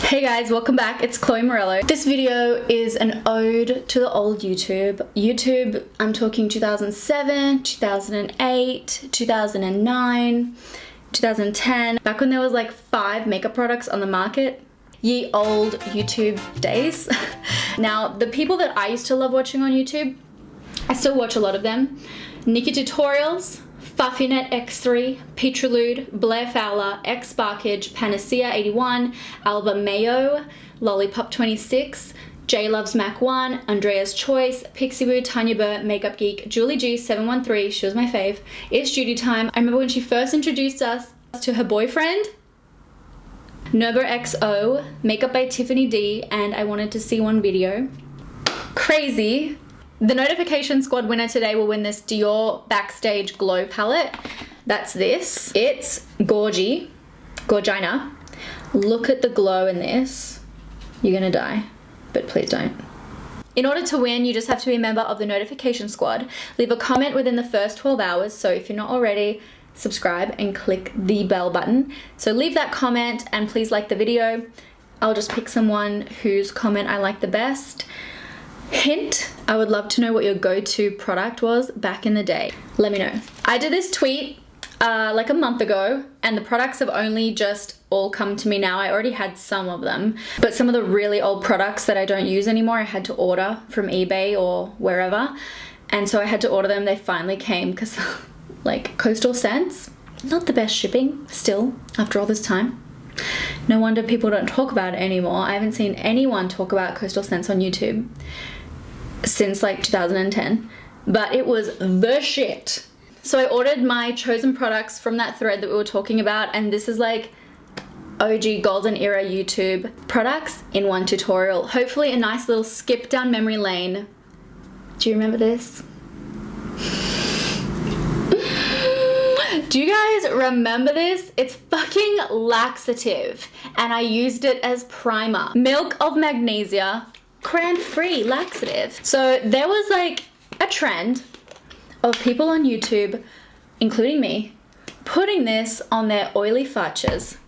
Hey guys, welcome back. It's Chloe Morello. This video is an ode to the old YouTube. I'm talking 2007, 2008, 2009, 2010. Back when there was like 5 makeup products on the market. Ye old YouTube days. Now, the people that I used to love watching on YouTube, I still watch a lot of them. Nikki Tutorials, Fuffinet X3, Petrolude, Blair Fowler, X Sparkage, Panacea 81, Alba Mayo, Lollipop 26, J Loves Mac 1, Andrea's Choice, Pixie Boo, Tanya Burr, Makeup Geek, Julie G 713, she was my fave. It's Duty Time. I remember when she first introduced us to her boyfriend, Nerber XO, Makeup by Tiffany D, and I Wanted to See One video. Crazy. The Notification Squad winner today will win this Dior Backstage Glow palette. That's this. It's Gorgina. Look at the glow in this. You're gonna die, but please don't. In order to win, you just have to be a member of the Notification Squad. Leave a comment within the first 12 hours, so if you're not already, subscribe and click the bell button. So leave that comment and please like the video. I'll just pick someone whose comment I like the best. Hint, I would love to know what your go-to product was back in the day. Let me know. I did this tweet like a month ago and the products have only just all come to me now. I already had some of them, but some of the really old products that I don't use anymore, I had to order from eBay or wherever. And so I had to order them. They finally came because like Coastal Scents, not the best shipping still after all this time. No wonder people don't talk about it anymore. I haven't seen anyone talk about Coastal Scents on YouTube since like 2010, but it was the shit. So I ordered my chosen products from that thread that we were talking about, and this is like OG golden era YouTube products in one tutorial. Hopefully a nice little skip down memory lane. Do you remember this? Do you guys remember this? It's fucking laxative, and I used it as primer. Milk of Magnesia, cran-free laxative. So there was like a trend of people on YouTube, including me, putting this on their oily faces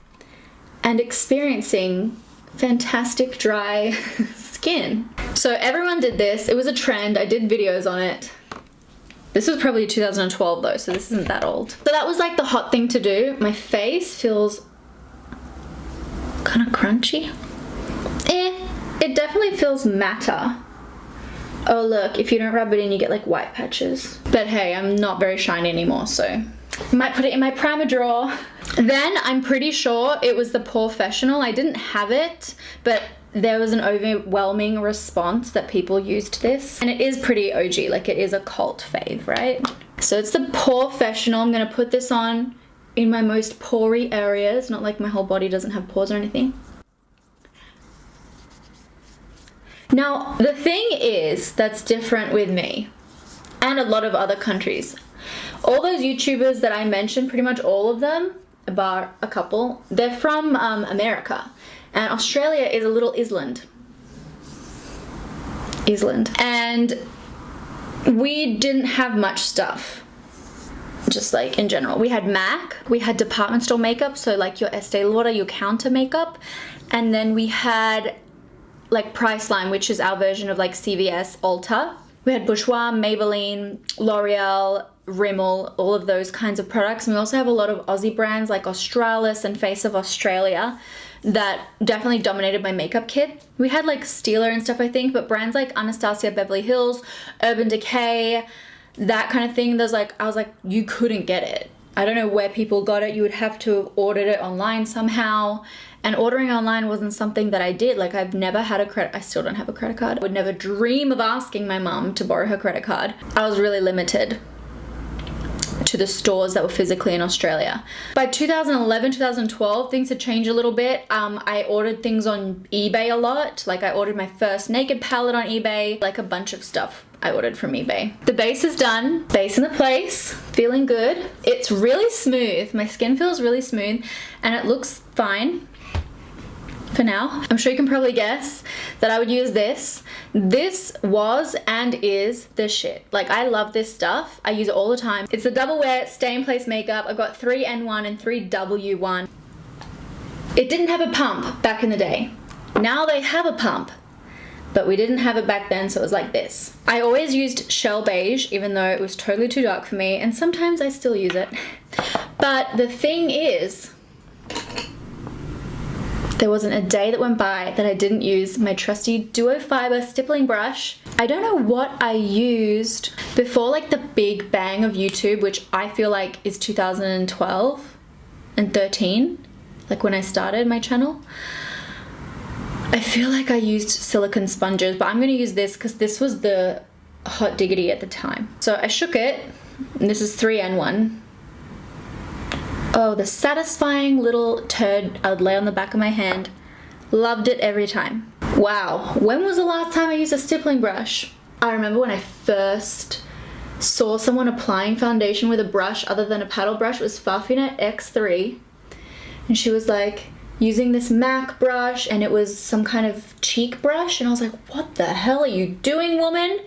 and experiencing fantastic dry skin. So everyone did this. It was a trend. I did videos on it. This was probably 2012 though, so this isn't that old. So that was like the hot thing to do. My face feels kind of crunchy. It definitely feels matter. Oh look, if you don't rub it in you get like white patches. But hey, I'm not very shiny anymore, so I might put it in my primer drawer. Then I'm pretty sure it was the Porefessional. I didn't have it, but there was an overwhelming response that people used this. And it is pretty OG, like it is a cult fave, right? So it's the Porefessional. I'm gonna put this on in my most pory areas. Not like my whole body doesn't have pores or anything. Now, the thing is that's different with me and a lot of other countries. All those YouTubers that I mentioned, pretty much all of them, bar a couple, they're from America. And Australia is a little island. And we didn't have much stuff. Just like in general. We had MAC, we had department store makeup, so like your Estee Lauder, your counter makeup. And then we had like Priceline, which is our version of like CVS Ulta. We had Bourgeois, Maybelline, L'Oreal, Rimmel, all of those kinds of products. And we also have a lot of Aussie brands like Australis and Face of Australia that definitely dominated my makeup kit. We had like Steeler and stuff, I think, but brands like Anastasia Beverly Hills, Urban Decay, that kind of thing, I was like, you couldn't get it. I don't know where people got it. You would have to have ordered it online somehow. And ordering online wasn't something that I did. Like I've never had a credit, I still don't have a credit card. I would never dream of asking my mom to borrow her credit card. I was really limited to the stores that were physically in Australia. By 2011, 2012, things had changed a little bit. I ordered things on eBay a lot. Like I ordered my first naked palette on eBay, like a bunch of stuff I ordered from eBay. The base is done, base in the place, feeling good. It's really smooth. My skin feels really smooth and it looks fine for now. I'm sure you can probably guess that I would use this. This was and is the shit. Like I love this stuff. I use it all the time. It's the Double Wear Stay in Place makeup. I've got 3N1 and 3W1. It didn't have a pump back in the day. Now they have a pump, but we didn't have it back then, so it was like this. I always used Shell Beige, even though it was totally too dark for me, and sometimes I still use it. But the thing is, there wasn't a day that went by that I didn't use my trusty Duo Fiber stippling brush. I don't know what I used before like the big bang of YouTube, which I feel like is 2012 and 13, like when I started my channel. I feel like I used silicone sponges, but I'm going to use this because this was the hot diggity at the time. So I shook it, and this is 3N1. Oh, the satisfying little turd I would lay on the back of my hand. Loved it every time. Wow, when was the last time I used a stippling brush? I remember when I first saw someone applying foundation with a brush other than a paddle brush. It was Farfina X3, and she was like using this MAC brush, and it was some kind of cheek brush, and I was like, what the hell are you doing, woman?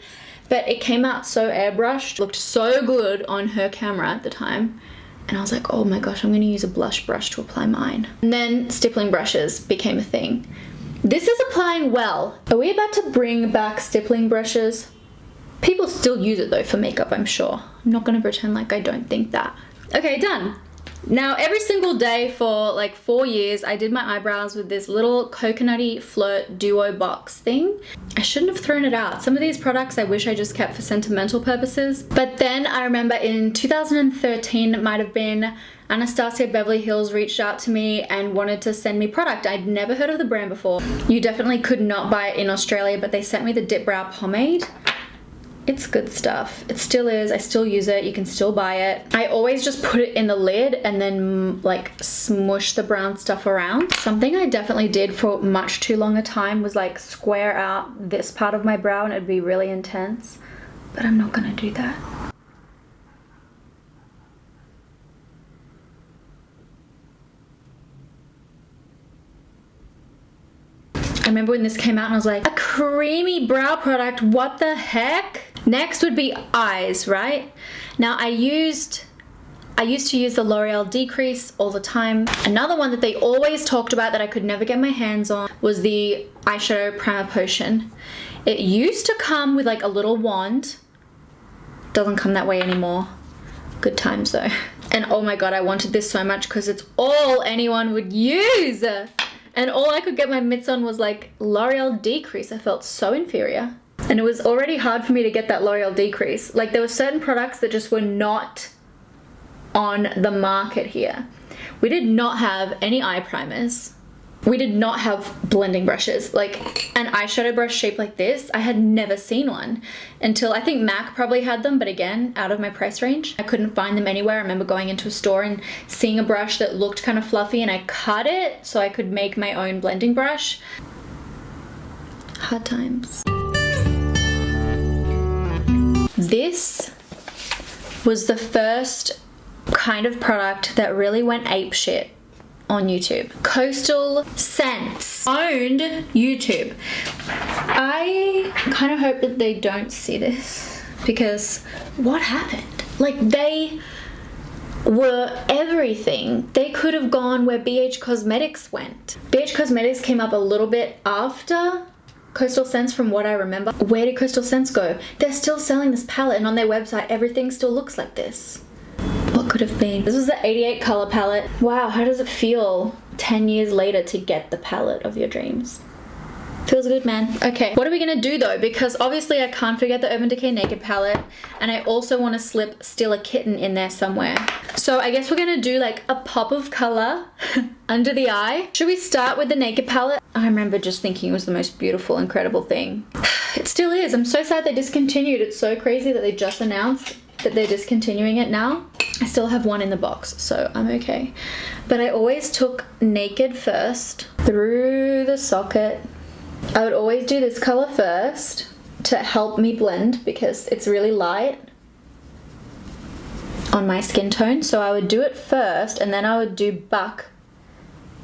But it came out so airbrushed, looked so good on her camera at the time. And I was like, oh my gosh, I'm gonna use a blush brush to apply mine. And then stippling brushes became a thing. This is applying well. Are we about to bring back stippling brushes? People still use it though for makeup, I'm sure. I'm not gonna pretend like I don't think that. Okay, done. Now every single day for like 4 years, I did my eyebrows with this little coconutty flirt duo box thing. I shouldn't have thrown it out. Some of these products I wish I just kept for sentimental purposes. But then I remember in 2013, it might have been, Anastasia Beverly Hills reached out to me and wanted to send me product. I'd never heard of the brand before. You definitely could not buy it in Australia, but they sent me the Dip Brow Pomade. It's good stuff. It still is. I still use it. You can still buy it. I always just put it in the lid and then like smush the brown stuff around. Something I definitely did for much too long a time was like square out this part of my brow and it'd be really intense. But I'm not gonna do that. I remember when this came out and I was like, a creamy brow product, what the heck? Next would be eyes, right? Now I used to use the L'Oreal Decrease all the time. Another one that they always talked about that I could never get my hands on was the Eyeshadow Primer Potion. It used to come with like a little wand. Doesn't come that way anymore. Good times though. And oh my god, I wanted this so much because it's all anyone would use. And all I could get my mitts on was like L'Oreal Decrease. I felt so inferior. And it was already hard for me to get that L'Oreal Decrease. Like there were certain products that just were not on the market here. We did not have any eye primers. We did not have blending brushes. Like an eyeshadow brush shaped like this, I had never seen one until I think MAC probably had them, but again, out of my price range. I couldn't find them anywhere. I remember going into a store and seeing a brush that looked kind of fluffy and I cut it so I could make my own blending brush. Hard times. This was the first kind of product that really went apeshit on YouTube. Coastal Scents owned YouTube. I kind of hope that they don't see this because what happened? Like they were everything. They could have gone where BH Cosmetics went. BH Cosmetics came up a little bit after Coastal Scents from what I remember. Where did Coastal Scents go? They're still selling this palette and on their website everything still looks like this. What could have been? This was the 88 color palette. Wow, how does it feel 10 years later to get the palette of your dreams? Feels good, man. Okay, what are we gonna do though? Because obviously I can't forget the Urban Decay Naked palette, and I also want to slip Still a Kitten in there somewhere. So I guess we're gonna do like a pop of color under the eye. Should we start with the Naked palette? I remember just thinking it was the most beautiful, incredible thing. It still is. I'm so sad they discontinued. It's so crazy that they just announced that they're discontinuing it now. I still have one in the box, so I'm okay. But I always took Naked first through the socket. I would always do this color first to help me blend because it's really light on my skin tone. So I would do it first and then I would do Buck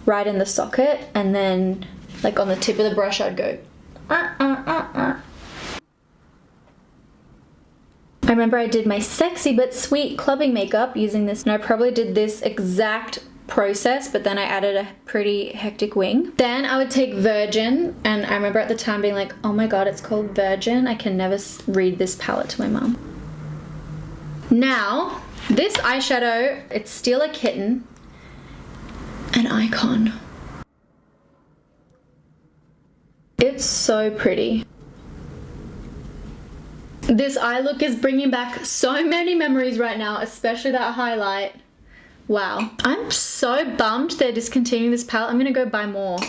right in the socket, and then like on the tip of the brush I'd go I remember I did my sexy but sweet clubbing makeup using this, and I probably did this exact process, but then I added a pretty hectic wing. Then I would take Virgin, and I remember at the time being like, oh my god, it's called Virgin. I can never read this palette to my mom. Now, this eyeshadow, it's Steal a Kitten, an icon. It's so pretty. This eye look is bringing back so many memories right now, especially that highlight. Wow. I'm so bummed they're discontinuing this palette. I'm gonna go buy more.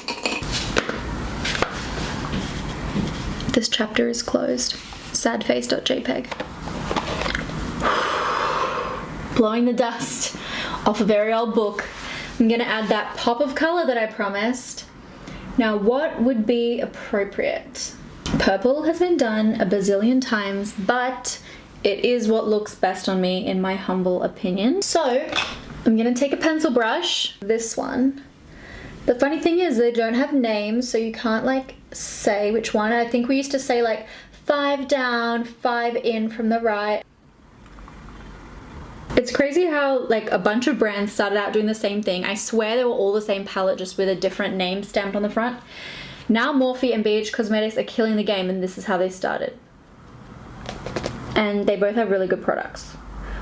This chapter is closed. Sadface.jpg. Blowing the dust off a very old book. I'm gonna add that pop of color that I promised. Now, what would be appropriate? Purple has been done a bazillion times, but it is what looks best on me in my humble opinion. So, I'm gonna take a pencil brush, this one. The funny thing is they don't have names, so you can't like say which one. I think we used to say like 5 down, 5 in from the right. It's crazy how like a bunch of brands started out doing the same thing. I swear they were all the same palette, just with a different name stamped on the front. Now Morphe and BH Cosmetics are killing the game, and this is how they started. And they both have really good products.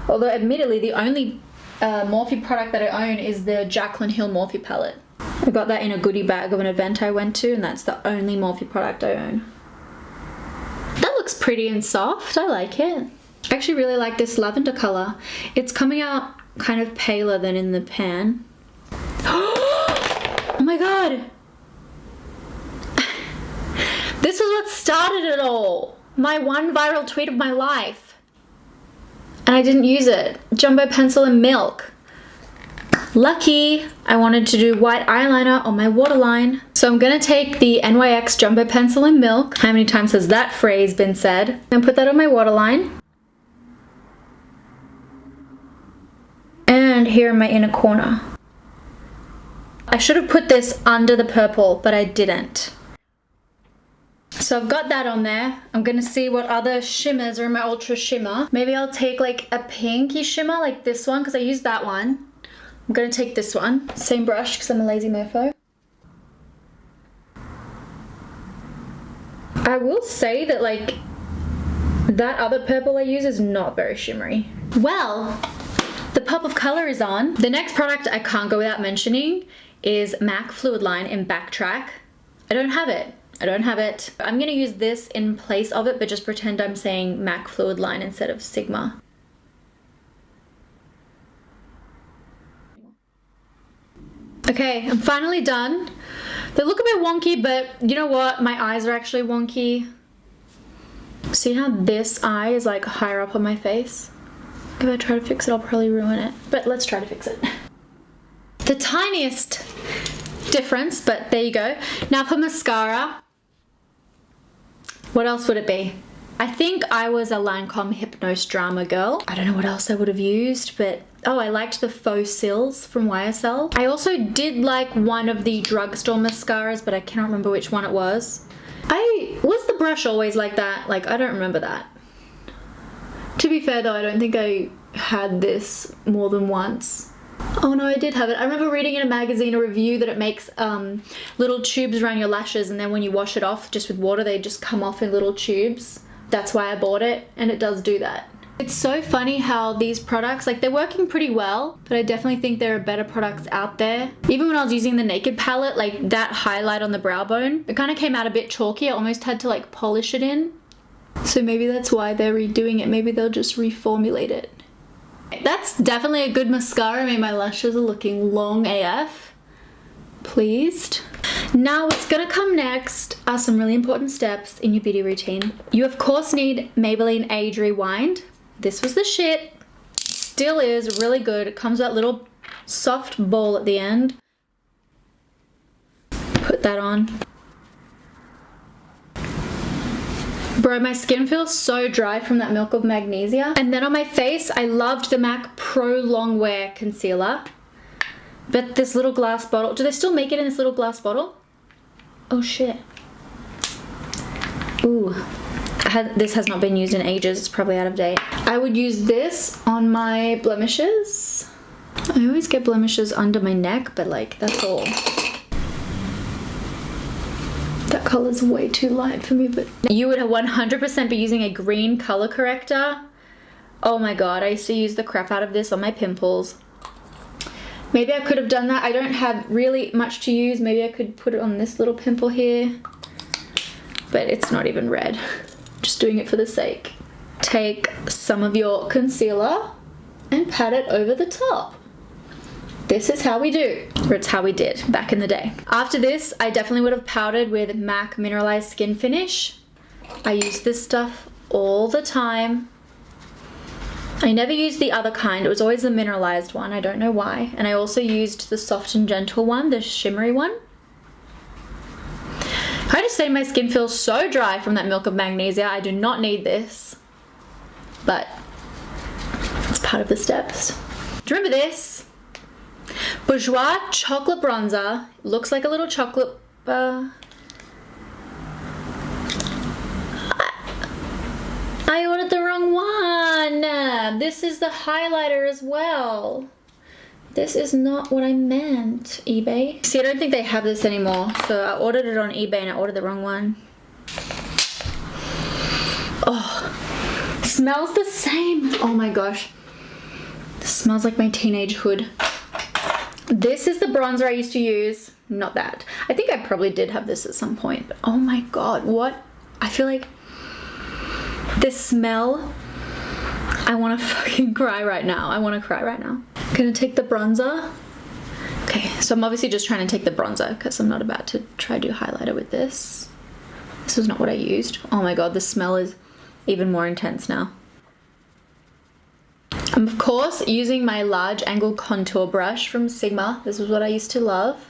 Although admittedly the only Morphe product that I own is the Jaclyn Hill Morphe palette. I got that in a goodie bag of an event I went to, and that's the only Morphe product I own. That looks pretty and soft. I like it. I actually really like this lavender color. It's coming out kind of paler than in the pan. Oh my god! This is what started it all. My one viral tweet of my life. And I didn't use it. Jumbo pencil and milk. Lucky. I wanted to do white eyeliner on my waterline. So I'm gonna take the NYX Jumbo pencil and milk. How many times has that phrase been said? And put that on my waterline. And here in my inner corner. I should have put this under the purple, but I didn't. So I've got that on there. I'm gonna see what other shimmers are in my Ultra Shimmer. Maybe I'll take like a pinky shimmer like this one, because I used that one. I'm gonna take this one. Same brush, because I'm a lazy mofo. I will say that like, that other purple I use is not very shimmery. Well, the pop of color is on. The next product I can't go without mentioning is MAC Fluid Line in Backtrack. I don't have it. I don't have it. I'm gonna use this in place of it, but just pretend I'm saying MAC Fluid Line instead of Sigma. Okay, I'm finally done. They look a bit wonky, but you know what? My eyes are actually wonky. See how this eye is like higher up on my face? If I try to fix it, I'll probably ruin it. But let's try to fix it. The tiniest difference, but there you go. Now for mascara. What else would it be? I think I was a Lancome Hypnose Drama girl. I don't know what else I would have used, but oh, I liked the Faux Cils from YSL. I also did like one of the drugstore mascaras, but I cannot remember which one it was. Was the brush always like that? Like, I don't remember that. To be fair though, I don't think I had this more than once. Oh no, I did have it. I remember reading in a magazine a review that it makes little tubes around your lashes, and then when you wash it off just with water, they just come off in little tubes. That's why I bought it, and it does do that. It's so funny how these products, like, they're working pretty well, but I definitely think there are better products out there. Even when I was using the Naked palette, like that highlight on the brow bone, it kind of came out a bit chalky. I almost had to like polish it in. So maybe that's why they're redoing it. Maybe they'll just reformulate it. That's definitely a good mascara. I mean, my lashes are looking long AF. Pleased. Now what's gonna come next are some really important steps in your beauty routine. You of course need Maybelline Age Rewind. This was the shit. Still is really good. It comes with that little soft ball at the end. Put that on. Bro, my skin feels so dry from that Milk of Magnesia. And then on my face, I loved the MAC Prolongwear Concealer. But this little glass bottle, do they still make it in this little glass bottle? Oh shit. Ooh, this has not been used in ages. It's probably out of date. I would use this on my blemishes. I always get blemishes under my neck, but like, that's all. That color's way too light for me, but you would 100% be using a green color corrector. Oh my god, I used to use the crap out of this on my pimples. Maybe I could have done that. I don't have really much to use. Maybe I could put it on this little pimple here, but it's not even red. Just doing it for the sake. Take some of your concealer and pat it over the top. This is how we do, or it's how we did back in the day. After this, I definitely would have powdered with MAC Mineralized Skinfinish. I use this stuff all the time. I never used the other kind. It was always the mineralized one. I don't know why. And I also used the soft and gentle one, the shimmery one. I just say my skin feels so dry from that milk of magnesia. I do not need this, but it's part of the steps. Do you remember this? Bourgeois chocolate bronzer. Looks like a little chocolate bar. I ordered the wrong one. This is the highlighter as well. This is not what I meant, eBay. See, I don't think they have this anymore. So I ordered it on eBay and I ordered the wrong one. Oh, smells the same. Oh my gosh. This smells like my teenage hood. This is the bronzer I used to use. Not that. I think I probably did have this at some point. But oh my god, what? I feel like this smell. I want to fucking cry right now. I want to cry right now. I'm gonna take the bronzer. Okay, so I'm obviously just trying to take the bronzer because I'm not about to try to do highlighter with this. This was not what I used. Oh my god, the smell is even more intense now. I'm of course using my large angle contour brush from Sigma. This is what I used to love.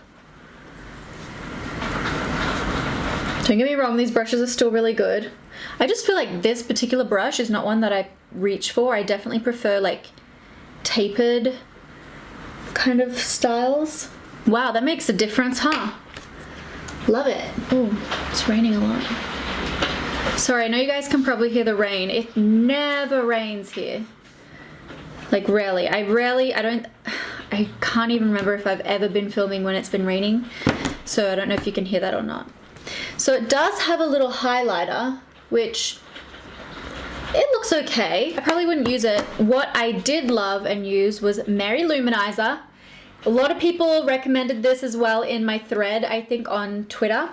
Don't get me wrong, these brushes are still really good. I just feel like this particular brush is not one that I reach for. I definitely prefer like tapered kind of styles. Wow, that makes a difference, huh? Love it. Oh, it's raining a lot. Sorry, I know you guys can probably hear the rain. It never rains here. Like rarely. I can't even remember if I've ever been filming when it's been raining. So I don't know if you can hear that or not. So it does have a little highlighter, which it looks okay. I probably wouldn't use it. What I did love and use was Mary Luminizer. A lot of people recommended this as well in my thread, I think on Twitter.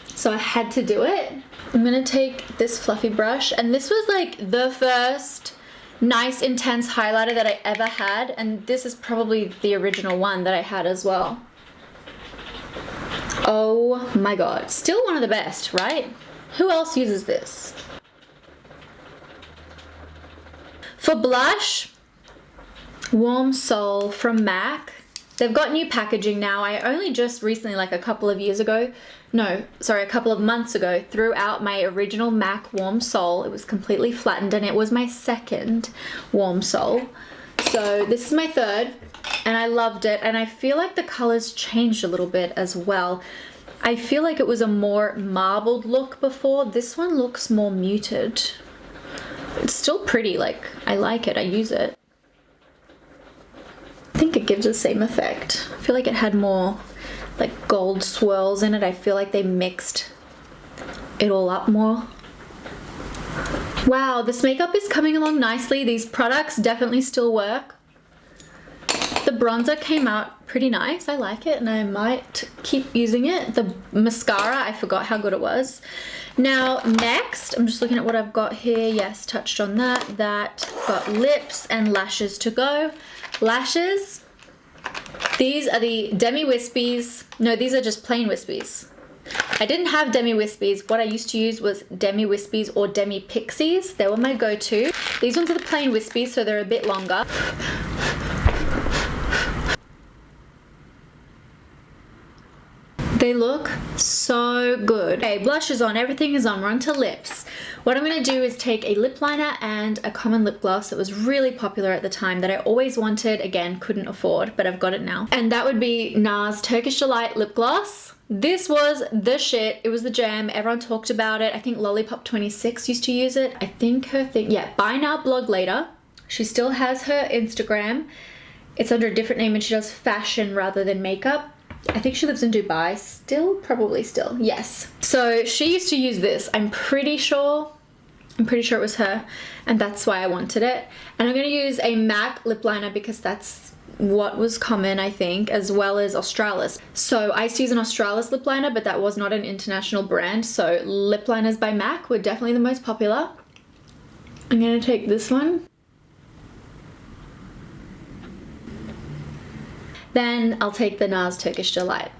So I had to do it. I'm gonna take this fluffy brush, and this was like the first nice intense highlighter that I ever had, and this is probably the original one that I had as well. Oh my god, still one of the best, right? Who else uses this? For blush, Warm Soul from MAC. They've got new packaging now. I only just recently, like a couple of months ago, threw out my original MAC Warm Soul. It was completely flattened and it was my second Warm Soul. So this is my third and I loved it, and I feel like the colors changed a little bit as well. I feel like it was a more marbled look before. This one looks more muted. It's still pretty, like I like it, I use it. I think it gives the same effect. I feel like it had more like gold swirls in it. I feel like they mixed it all up more. Wow, this makeup is coming along nicely. These products definitely still work. The bronzer came out pretty nice. I like it and I might keep using it. The mascara, I forgot how good it was. Now next, I'm just looking at what I've got here. Yes, touched on that. Got lips and lashes to go. Lashes, these are the Demi Wispies. No, these are just plain Wispies. I didn't have Demi Wispies. What I used to use was Demi Wispies or Demi Pixies. They were my go-to. These ones are the plain Wispies, so they're a bit longer. They look so good. Okay, blush is on, everything is on, we're on to lips. What I'm gonna do is take a lip liner and a common lip gloss that was really popular at the time that I always wanted, again, couldn't afford, but I've got it now. And that would be NARS Turkish Delight lip gloss. This was the shit, it was the jam, everyone talked about it. I think Lollipop26 used to use it. I think her thing, yeah, Buy Now Blog Later. She still has her Instagram. It's under a different name and she does fashion rather than makeup. I think she lives in Dubai still, probably still, yes. So she used to use this, I'm pretty sure it was her, and that's why I wanted it. And I'm gonna use a MAC lip liner because that's what was common, I think, as well as Australis. So I used to use an Australis lip liner, but that was not an international brand, so lip liners by MAC were definitely the most popular. I'm gonna take this one. Then I'll take the NARS Turkish Delight.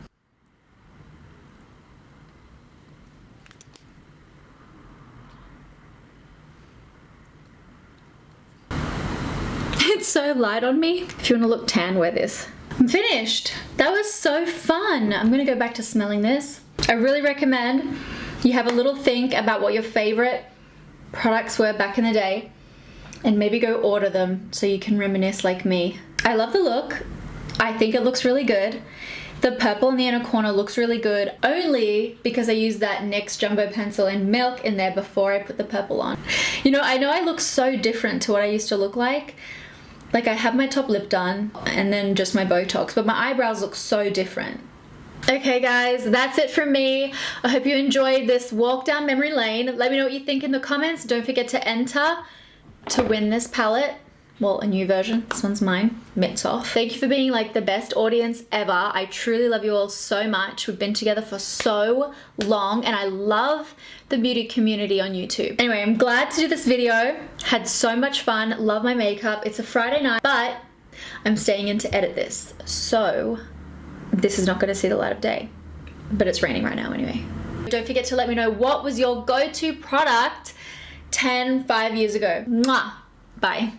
It's so light on me. If you want to look tan, wear this. I'm finished. That was so fun. I'm gonna go back to smelling this. I really recommend you have a little think about what your favorite products were back in the day and maybe go order them so you can reminisce like me. I love the look. I think it looks really good. The purple in the inner corner looks really good only because I used that NYX Jumbo Pencil in Milk in there before I put the purple on. You know I look so different to what I used to look like. Like I have my top lip done and then just my Botox, but my eyebrows look so different. Okay guys, that's it from me. I hope you enjoyed this walk down memory lane. Let me know what you think in the comments. Don't forget to enter to win this palette. Well, a new version. This one's mine. Mitts off. Thank you for being like the best audience ever. I truly love you all so much. We've been together for so long and I love the beauty community on YouTube. Anyway, I'm glad to do this video. Had so much fun. Love my makeup. It's a Friday night, but I'm staying in to edit this. So this is not going to see the light of day, but it's raining right now anyway. Don't forget to let me know what was your go-to product 5 years ago. Mwah! Bye.